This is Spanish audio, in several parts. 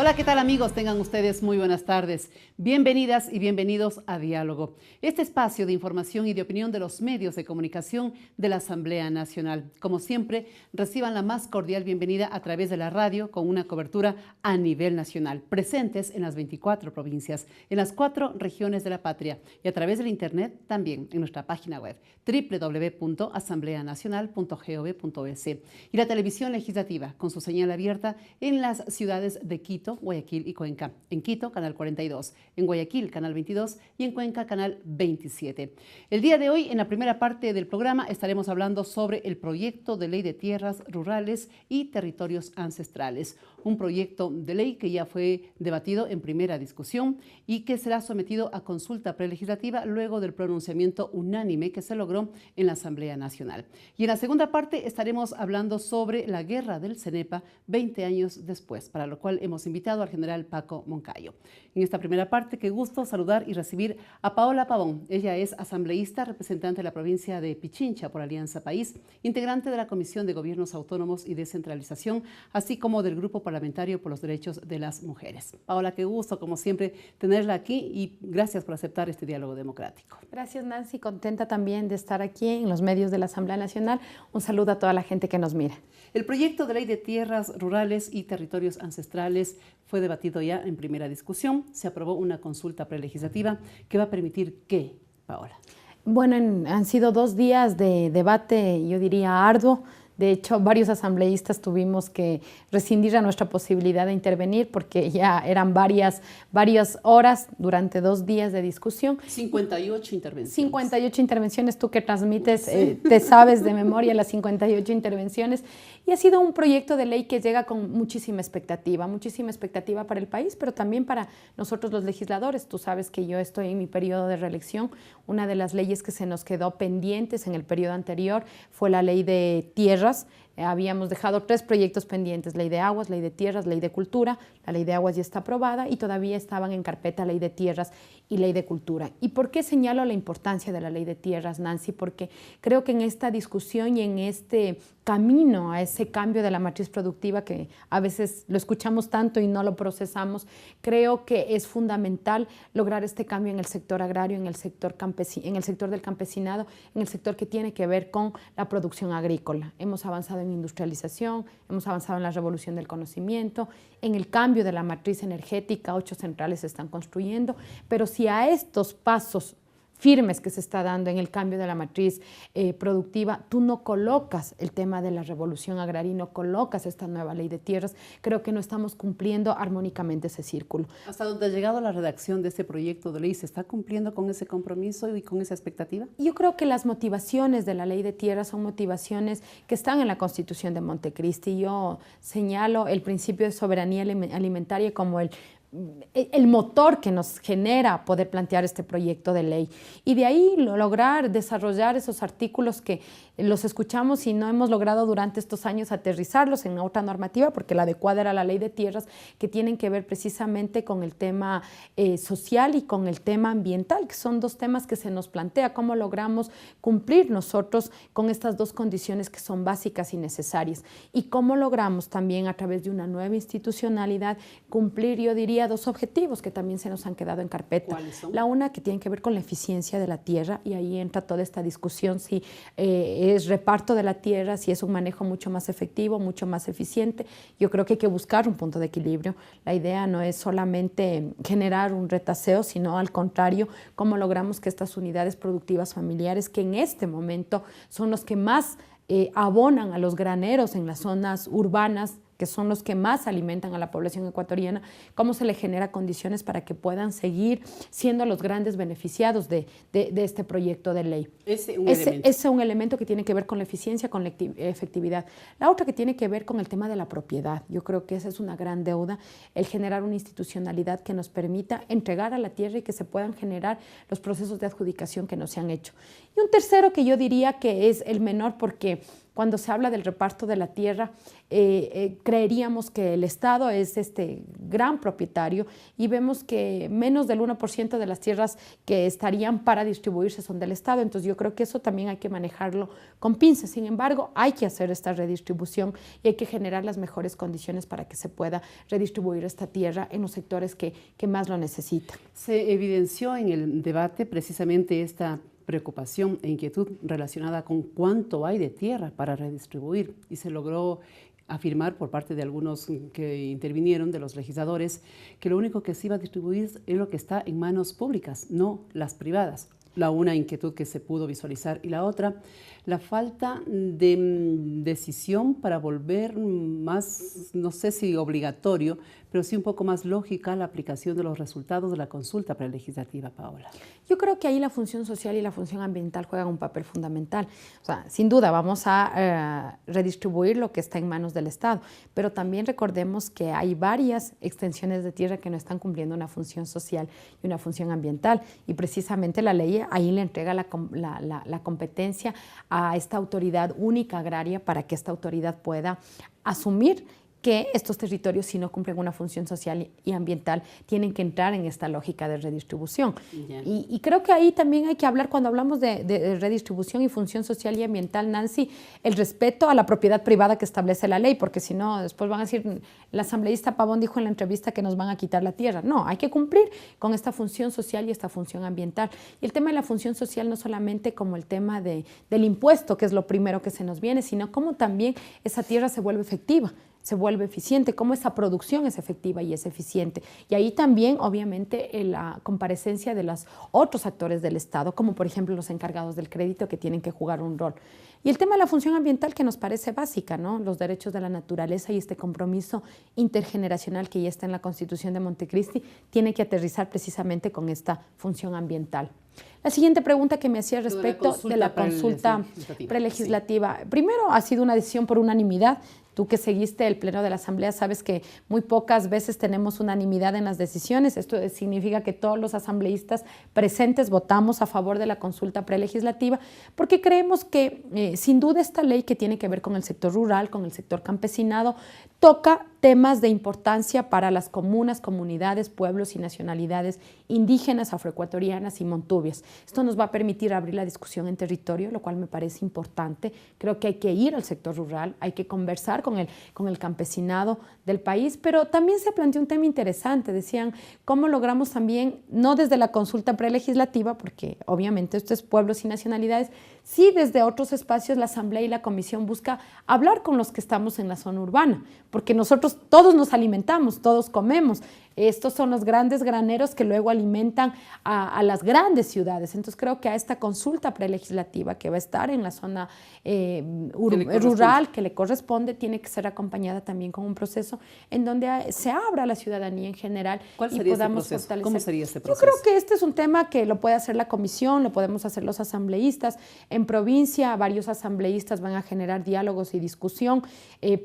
Hola, ¿qué tal amigos? Tengan ustedes muy buenas tardes. Bienvenidas y bienvenidos a Diálogo, este espacio de información y de opinión de los medios de comunicación de la Asamblea Nacional. Como siempre, reciban la más cordial bienvenida a través de la radio con una cobertura a nivel nacional, presentes en las 24 provincias, en las 4 regiones de la patria y a través del internet también en nuestra página web www.asambleanacional.gov.es y la televisión legislativa con su señal abierta en las ciudades de Quito, Guayaquil y Cuenca. En Quito, canal 42, en Guayaquil, canal 22 y en Cuenca, canal 27. El día de hoy, en la primera parte del programa, estaremos hablando sobre el proyecto de ley de tierras rurales y territorios ancestrales, un proyecto de ley que ya fue debatido en primera discusión y que será sometido a consulta prelegislativa luego del pronunciamiento unánime que se logró en la Asamblea Nacional. Y en la segunda parte estaremos hablando sobre la guerra del Cenepa 20 años después, para lo cual hemos invitado al general Paco Moncayo. En esta primera parte, qué gusto saludar y recibir a Paola Pavón. Ella es asambleísta, representante de la provincia de Pichincha por Alianza País, integrante de la Comisión de Gobiernos Autónomos y Descentralización, así como del Grupo Parlamentario por los Derechos de las Mujeres. Paola, qué gusto, como siempre, tenerla aquí y gracias por aceptar este diálogo democrático. Gracias, Nancy. Contenta también de estar aquí en los medios de la Asamblea Nacional. Un saludo a toda la gente que nos mira. El proyecto de ley de tierras rurales y territorios ancestrales fue debatido ya en primera discusión. Se aprobó una consulta prelegislativa que va a permitir ¿qué, Paola? Bueno, han sido 2 días de debate, yo diría arduo. De hecho, varios asambleístas tuvimos que rescindir a nuestra posibilidad de intervenir porque ya eran varias horas durante 2 días de discusión. 58 intervenciones. 58 intervenciones, tú que transmites, te sabes de memoria las 58 intervenciones. Y ha sido un proyecto de ley que llega con muchísima expectativa para el país, pero también para nosotros los legisladores. Tú sabes que yo estoy en mi periodo de reelección. Una de las leyes que se nos quedó pendientes en el periodo anterior fue la ley de tierras. Habíamos dejado 3 proyectos pendientes, ley de aguas, ley de tierras, ley de cultura. La ley de aguas ya está aprobada y todavía estaban en carpeta ley de tierras y ley de cultura. ¿Y por qué señalo la importancia de la ley de tierras, Nancy? Porque creo que en esta discusión y en este camino a ese cambio de la matriz productiva, que a veces lo escuchamos tanto y no lo procesamos, creo que es fundamental lograr este cambio en el sector agrario, en el sector del campesinado, en el sector que tiene que ver con la producción agrícola. Hemos avanzado en industrialización, hemos avanzado en la revolución del conocimiento, en el cambio de la matriz energética. 8 centrales se están construyendo, pero si a estos pasos firmes que se está dando en el cambio de la matriz productiva, tú no colocas el tema de la revolución agraria y no colocas esta nueva ley de tierras, creo que no estamos cumpliendo armónicamente ese círculo. ¿Hasta dónde ha llegado la redacción de este proyecto de ley? ¿Se está cumpliendo con ese compromiso y con esa expectativa? Yo creo que las motivaciones de la ley de tierras son motivaciones que están en la Constitución de Montecristi. Yo señalo el principio de soberanía alimentaria como el motor que nos genera poder plantear este proyecto de ley y de ahí lograr desarrollar esos artículos que los escuchamos y no hemos logrado durante estos años aterrizarlos en otra normativa, porque la adecuada era la ley de tierras, que tienen que ver precisamente con el tema social y con el tema ambiental, que son 2 temas que se nos plantea, cómo logramos cumplir nosotros con estas 2 condiciones que son básicas y necesarias y cómo logramos también a través de una nueva institucionalidad cumplir, yo diría, 2 objetivos que también se nos han quedado en carpeta. ¿Cuáles son? La una que tiene que ver con la eficiencia de la tierra y ahí entra toda esta discusión si es reparto de la tierra, si es un manejo mucho más efectivo, mucho más eficiente. Yo creo que hay que buscar un punto de equilibrio. La idea no es solamente generar un retaseo, sino al contrario, cómo logramos que estas unidades productivas familiares, que en este momento son los que más abonan a los graneros en las zonas urbanas, que son los que más alimentan a la población ecuatoriana, cómo se le genera condiciones para que puedan seguir siendo los grandes beneficiados de este proyecto de ley. Ese es un elemento que tiene que ver con la eficiencia, con la efectividad. La otra que tiene que ver con el tema de la propiedad. Yo creo que esa es una gran deuda, el generar una institucionalidad que nos permita entregar a la tierra y que se puedan generar los procesos de adjudicación que no se han hecho. Y un tercero que yo diría que es el menor porque cuando se habla del reparto de la tierra, creeríamos que el Estado es este gran propietario y vemos que menos del 1% de las tierras que estarían para distribuirse son del Estado. Entonces yo creo que eso también hay que manejarlo con pinzas. Sin embargo, hay que hacer esta redistribución y hay que generar las mejores condiciones para que se pueda redistribuir esta tierra en los sectores que más lo necesitan. Se evidenció en el debate precisamente esta preocupación e inquietud relacionada con cuánto hay de tierra para redistribuir y se logró afirmar por parte de algunos que intervinieron, de los legisladores, que lo único que se iba a distribuir es lo que está en manos públicas, no las privadas. La una inquietud que se pudo visualizar y la otra, la falta de decisión para volver más, no sé si obligatorio, pero sí un poco más lógica la aplicación de los resultados de la consulta prelegislativa, Paola. Yo creo que ahí la función social y la función ambiental juegan un papel fundamental. O sea, sin duda vamos a redistribuir lo que está en manos del Estado, pero también recordemos que hay varias extensiones de tierra que no están cumpliendo una función social y una función ambiental, y precisamente la ley ahí le entrega la competencia a esta autoridad única agraria para que esta autoridad pueda asumir que estos territorios, si no cumplen una función social y ambiental, tienen que entrar en esta lógica de redistribución. Y creo que ahí también hay que hablar, cuando hablamos de redistribución y función social y ambiental, Nancy, el respeto a la propiedad privada que establece la ley, porque si no, después van a decir, el asambleísta Pavón dijo en la entrevista que nos van a quitar la tierra. No, hay que cumplir con esta función social y esta función ambiental. Y el tema de la función social no solamente como el tema del impuesto, que es lo primero que se nos viene, sino cómo también esa tierra se vuelve efectiva, se vuelve eficiente, cómo esa producción es efectiva y es eficiente. Y ahí también, obviamente, la comparecencia de los otros actores del Estado, como por ejemplo los encargados del crédito, que tienen que jugar un rol. Y el tema de la función ambiental, que nos parece básica, ¿no? Los derechos de la naturaleza y este compromiso intergeneracional que ya está en la Constitución de Montecristi, tiene que aterrizar precisamente con esta función ambiental. La siguiente pregunta que me hacía respecto de la consulta prelegislativa. Sí. Primero, ha sido una decisión por unanimidad. Tú que seguiste el pleno de la Asamblea sabes que muy pocas veces tenemos unanimidad en las decisiones. Esto significa que todos los asambleístas presentes votamos a favor de la consulta prelegislativa porque creemos que sin duda esta ley, que tiene que ver con el sector rural, con el sector campesinado, toca temas de importancia para las comunas, comunidades, pueblos y nacionalidades indígenas, afroecuatorianas y montubias. Esto nos va a permitir abrir la discusión en territorio, lo cual me parece importante. Creo que hay que ir al sector rural, hay que conversar con el campesinado del país, pero también se planteó un tema interesante. Decían, ¿cómo logramos también, no desde la consulta prelegislativa, porque obviamente esto es pueblos y nacionalidades, sí desde otros espacios la Asamblea y la Comisión busca hablar con los que estamos en la zona urbana, porque nosotros todos nos alimentamos, todos comemos. Estos son los grandes graneros que luego alimentan a las grandes ciudades. Entonces creo que a esta consulta prelegislativa que va a estar en la zona rural, que le corresponde, tiene que ser acompañada también con un proceso en donde se abra a la ciudadanía en general. ¿Cuál sería ese proceso? ¿Cómo sería ese proceso? Yo creo que este es un tema que lo puede hacer la comisión, lo podemos hacer los asambleístas. En provincia, varios asambleístas van a generar diálogos y discusión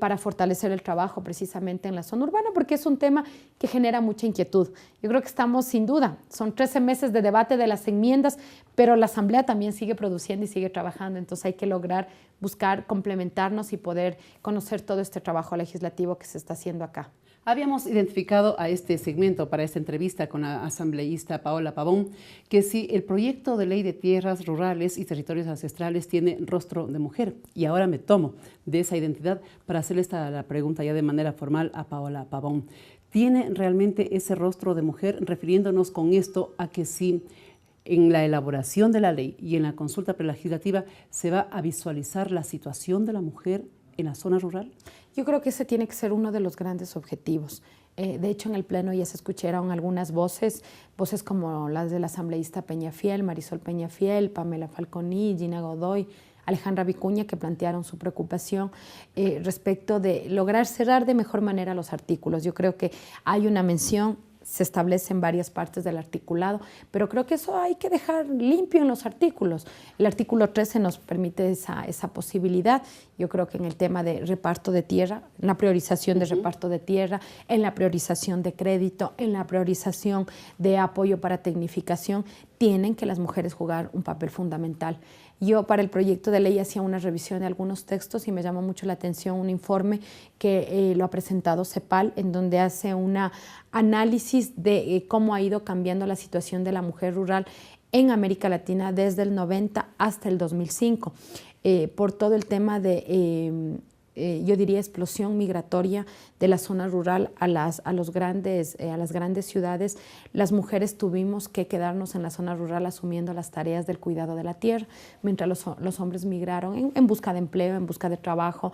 para fortalecer el trabajo precisamente en la zona urbana, porque es un tema que genera mucha inquietud. Yo creo que estamos sin duda, son 13 meses de debate de las enmiendas, pero la Asamblea también sigue produciendo y sigue trabajando, entonces hay que lograr buscar complementarnos y poder conocer todo este trabajo legislativo que se está haciendo acá. Habíamos identificado a este segmento, para esta entrevista con la asambleísta Paola Pavón, que si el proyecto de ley de tierras rurales y territorios ancestrales tiene rostro de mujer. Y ahora me tomo de esa identidad para hacerle la pregunta ya de manera formal a Paola Pavón. ¿Tiene realmente ese rostro de mujer? Refiriéndonos con esto a que si en la elaboración de la ley y en la consulta prelegislativa se va a visualizar la situación de la mujer en la zona rural. Yo creo que ese tiene que ser uno de los grandes objetivos. De hecho, en el Pleno ya se escucharon algunas voces como las del asambleísta Peñafiel, Marisol Peñafiel, Pamela Falconi, Gina Godoy, Alejandra Vicuña, que plantearon su preocupación respecto de lograr cerrar de mejor manera los artículos. Yo creo que hay una mención, se establece en varias partes del articulado, pero creo que eso hay que dejar limpio en los artículos. El artículo 13 nos permite esa posibilidad. Yo creo que en el tema de reparto de tierra, en la priorización de reparto de tierra, en la priorización de crédito, en la priorización de apoyo para tecnificación, tienen que las mujeres jugar un papel fundamental. Yo para el proyecto de ley hacía una revisión de algunos textos y me llamó mucho la atención un informe que lo ha presentado CEPAL, en donde hace un análisis de cómo ha ido cambiando la situación de la mujer rural en América Latina desde el 90 hasta el 2005, por todo el tema de yo diría, explosión migratoria de la zona rural a las grandes ciudades. Las mujeres tuvimos que quedarnos en la zona rural asumiendo las tareas del cuidado de la tierra, mientras los hombres migraron en busca de empleo, en busca de trabajo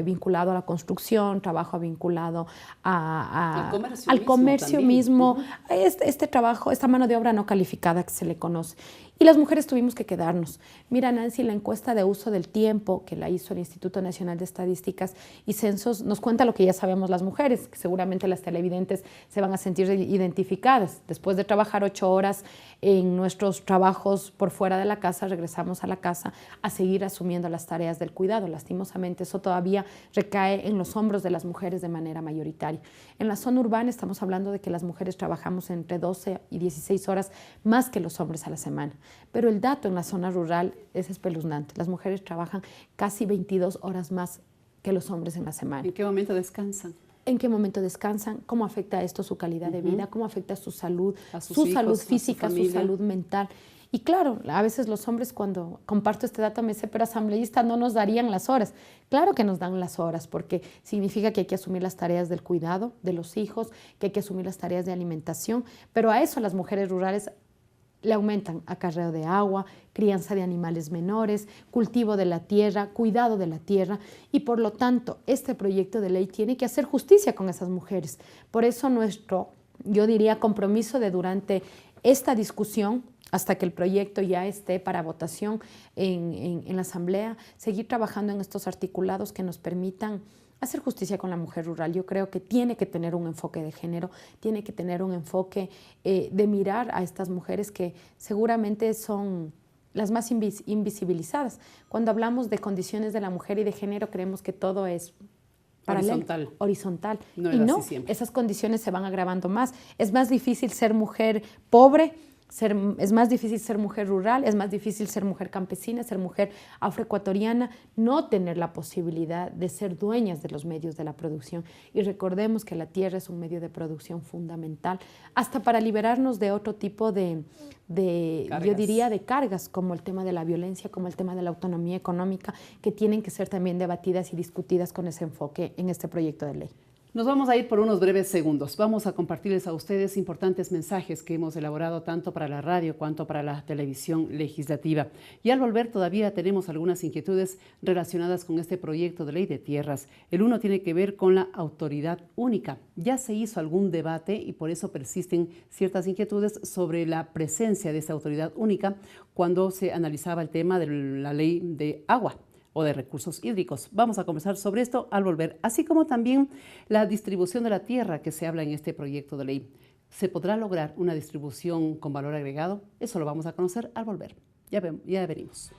vinculado a la construcción, trabajo vinculado al comercio mismo, este trabajo, esta mano de obra no calificada que se le conoce. Y las mujeres tuvimos que quedarnos. Mira, Nancy, la encuesta de uso del tiempo que la hizo el Instituto Nacional de Estadísticas y Censos nos cuenta lo que ya sabemos las mujeres, que seguramente las televidentes se van a sentir identificadas. Después de trabajar 8 horas en nuestros trabajos por fuera de la casa, regresamos a la casa a seguir asumiendo las tareas del cuidado. Lastimosamente, eso todavía recae en los hombros de las mujeres de manera mayoritaria. En la zona urbana estamos hablando de que las mujeres trabajamos entre 12 y 16 horas más que los hombres a la semana. Pero el dato en la zona rural es espeluznante. Las mujeres trabajan casi 22 horas más que los hombres en la semana. ¿En qué momento descansan? ¿En qué momento descansan? ¿Cómo afecta esto su calidad de vida? ¿Cómo afecta su salud, su hijos, salud física, su salud mental? Y claro, a veces los hombres cuando comparto este dato me dicen, pero asambleísta, no nos darían las horas. Claro que nos dan las horas porque significa que hay que asumir las tareas del cuidado de los hijos, que hay que asumir las tareas de alimentación, pero a eso las mujeres rurales le aumentan acarreo de agua, crianza de animales menores, cultivo de la tierra, cuidado de la tierra y por lo tanto este proyecto de ley tiene que hacer justicia con esas mujeres. Por eso nuestro, yo diría, compromiso de durante esta discusión, hasta que el proyecto ya esté para votación en la Asamblea, seguir trabajando en estos articulados que nos permitan hacer justicia con la mujer rural. Yo creo que tiene que tener un enfoque de género, tiene que tener un enfoque de mirar a estas mujeres que seguramente son las más invisibilizadas. Cuando hablamos de condiciones de la mujer y de género, creemos que todo es paralelo, horizontal. No, y no, esas condiciones se van agravando más. Es más difícil ser mujer pobre, es más difícil ser mujer rural, es más difícil ser mujer campesina, ser mujer afroecuatoriana, no tener la posibilidad de ser dueñas de los medios de la producción. Y recordemos que la tierra es un medio de producción fundamental, hasta para liberarnos de otro tipo yo diría, de cargas, como el tema de la violencia, como el tema de la autonomía económica, que tienen que ser también debatidas y discutidas con ese enfoque en este proyecto de ley. Nos vamos a ir por unos breves segundos. Vamos a compartirles a ustedes importantes mensajes que hemos elaborado tanto para la radio cuanto para la televisión legislativa. Y al volver todavía tenemos algunas inquietudes relacionadas con este proyecto de ley de tierras. El uno tiene que ver con la autoridad única. Ya se hizo algún debate y por eso persisten ciertas inquietudes sobre la presencia de esa autoridad única cuando se analizaba el tema de la ley de agua o de recursos hídricos. Vamos a conversar sobre esto al volver, así como también la distribución de la tierra que se habla en este proyecto de ley. ¿Se podrá lograr una distribución con valor agregado? Eso lo vamos a conocer al volver. Ya veremos.